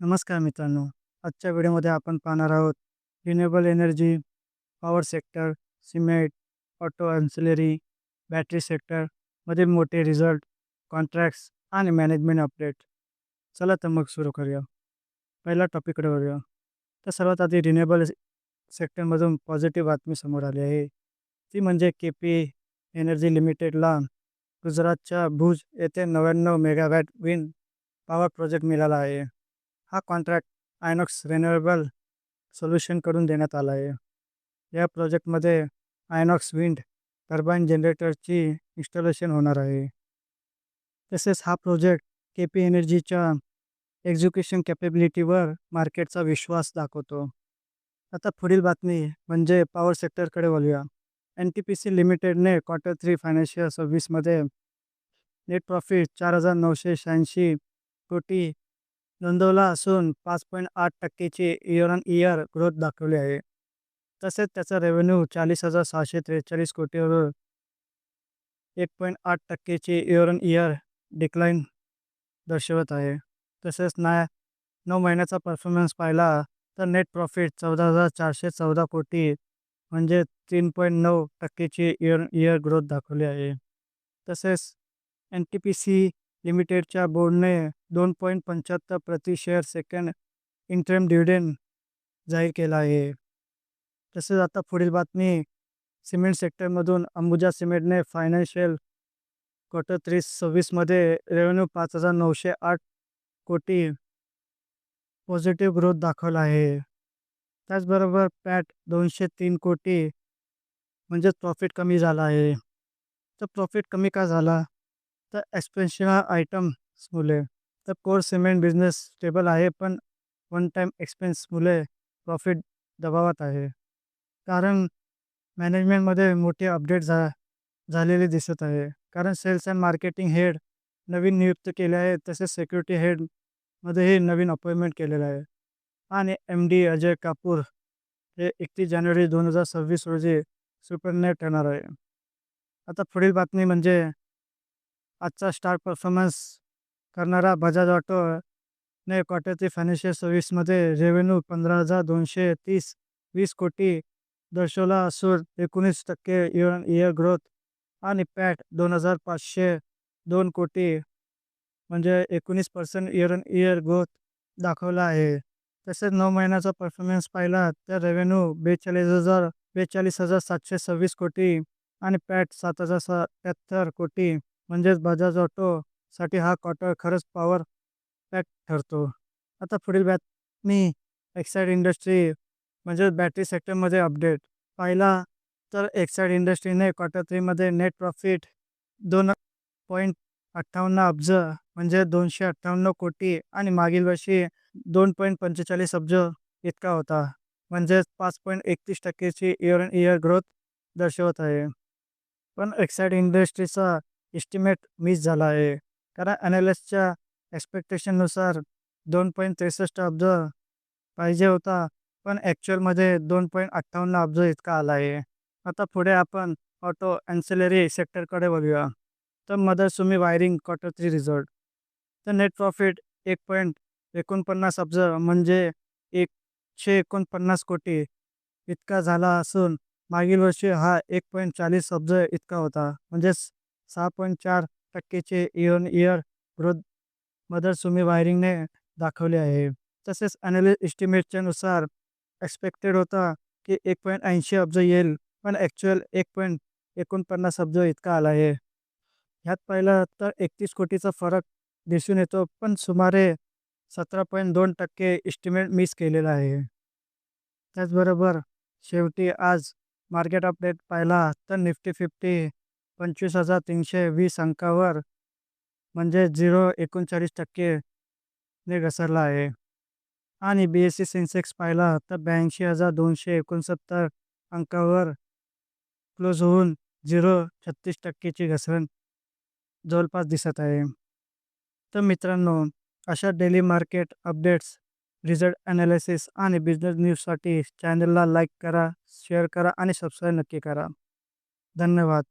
नमस्कार मित्रांनो. आजच्या व्हिडिओमध्ये आपण पाहणार आहोत renewable energy, power sector, cement, auto ancillary, battery sector मधील मोठे रिझल्ट, कॉन्ट्रॅक्ट्स आणि मॅनेजमेंट अपडेट. चला तर मग सुरू करूया. पहिला टॉपिककडे वळूया. तर सर्वात आधी रिन्युएबल सेक्टरमधून पॉझिटिव्ह बातमी समोर आली आहे. ती म्हणजे केपी एनर्जी लिमिटेडला गुजरातच्या भुज येथे 99 मेगावॅट विंड पॉवर प्रोजेक्ट मिळाला आहे. हा कॉन्ट्रॅक्ट आयनॉक्स रिन्युएबल सोल्युशनकडून देण्यात आला आहे. या प्रोजेक्टमध्ये आयनॉक्स विंड टर्बाईन जनरेटरची इन्स्टॉलेशन होणार आहे. तसेच हा प्रोजेक्ट केपी एनर्जीच्या एक्झिक्युशन कॅपेबिलिटीवर मार्केटचा विश्वास दाखवतो. आता पुढील बातमी म्हणजे पॉवर सेक्टरकडे वळूया. NTPC लिमिटेडने Q3 फायनान्शियल 26मध्ये नेट प्रॉफिट 4,986 कोटी नोंदवला असून 5.8% इयर ऑन इयर ग्रोथ दाखवली आहे. तसेच त्याचा revenue 40,643 कोटीवर 1.8% year on year decline दर्शवत आहे. तसेच 9 महिन्याचा परफॉर्मन्स पाहिला तर नेट प्रॉफिट 14,414 कोटी म्हणजे 3.9% इयर ऑन इयर ग्रोथ दाखवली आहे. तसेच NTPC लिमिटेडच्या बोर्डने 2.75 प्रति शेअर सेकंड इंटरिम डिव्हिडंड जाहीर केला आहे. तसेच आता पुढील बातमी सिमेंट सेक्टरमधून अंबुजा सिमेंटने फायनान्शियल Q3 26मध्ये रेव्हेन्यू 5,908 कोटी पॉझिटिव्ह ग्रोथ दाखवला आहे. त्याचबरोबर पॅट 203 कोटी म्हणजेच प्रॉफिट कमी झाला आहे. तर प्रॉफिट कमी का झाला? तर एक्सपेन्शन आयटम्समुळे. तर कोर सिमेंट बिझनेस स्टेबल आहे, पण वन टाईम एक्सपेन्समुळे प्रॉफिट दबावात आहे. कारण मॅनेजमेंटमध्ये मोठे अपडेट झालेले दिसत आहे. कारण सेल्स अँड मार्केटिंग हेड नवीन नियुक्त केले आहे. तसेच सिक्युरिटी हेडमध्येही नवीन अपॉइंटमेंट केलेलं आहे. आणि MD अजय कापूर हे 31 जानेवारी 2026 रोजी सुपरनेट ठरणार आहे. आता पुढील बातमी म्हणजे आजचा स्टार परफॉर्मन्स करणारा बजाज ऑटोने Q3 फायनान्शियल 26मध्ये रेव्हेन्यू 15,220 कोटी दर्शवला असून 19% इयर ऑन इयर ग्रोथ आणि पॅट 2,502 कोटी म्हणजे 19% इयर ऑन इयर ग्रोथ दाखवला आहे. तसेच 9 महिन्याचा परफॉर्मन्स पाहिला तर रेव्हेन्यू 42,726 कोटी आणि पॅट 7,077 कोटी म्हणजेच बजाज ऑटोसाठी हा क्वार्टर खरंच पॉवर पॅक ठरतो. आता पुढील बातमी एक्साईड इंडस्ट्री म्हणजे बॅटरी सेक्टरमध्ये अपडेट पाहिला तर एक्साईड इंडस्ट्रीने Q3मध्ये नेट प्रॉफिट 2.58 अब्ज म्हणजे 258 कोटी आणि मागील वर्षी 2.45 अब्ज इतका होता. म्हणजेच 5.31% इयर ऑन इयर ग्रोथ दर्शवत आहे. पण एक्साईड इंडस्ट्रीचा एस्टिमेट मिस झाला आहे. कारण ॲनालिस्टच्या एक्सपेक्टेशननुसार 2.63 अब्ज पाहिजे होता, पण ॲक्च्युअलमध्ये 2.58 अब्ज इतका आला आहे. आता पुढे आपण ऑटो अॅन्सिलरी सेक्टरकडे वळूया. तर मदरसुमी वायरिंग Q3 रिझल्ट. तर नेट प्रॉफिट 1.49 अब्ज म्हणजे 149 कोटी इतका झाला असून मागील वर्षी हा 1.40 अब्ज इतका होता. म्हणजेच 6.4% इयर ऑन इयर ग्रोथ मदरसुमी वायरिंगने दाखवले आहे. तसेच ॲनालिस्ट एस्टिमेटच्या नुसार एक्सपेक्टेड होता की 1.80 अब्ज येईल, पण ॲक्च्युअल 1.49 अब्ज इतका आला आहे. ह्यात पाहिलं तर 31 कोटीचा फरक दिसून येतो, पण सुमारे 17.2% एस्टिमेट मिस केलेला आहे. त्याचबरोबर शेवटी आज मार्केट अपडेट पाहिला तर निफ्टी 50 25,320 अंकावर म्हणजे 0.39% ने घसरला आहे. आणि BSE सेन्सेक्स पाहिला तर 82,269 अंकावर क्लोज होऊन 0.36%ची घसरण जवळपास दिसत आहे. तर मित्रांनो, अशा daily market updates, result analysis आणि बिझनेस न्यूजसाठी चॅनलला लाईक करा, शेअर करा आणि सबस्क्राईब नक्की करा. धन्यवाद.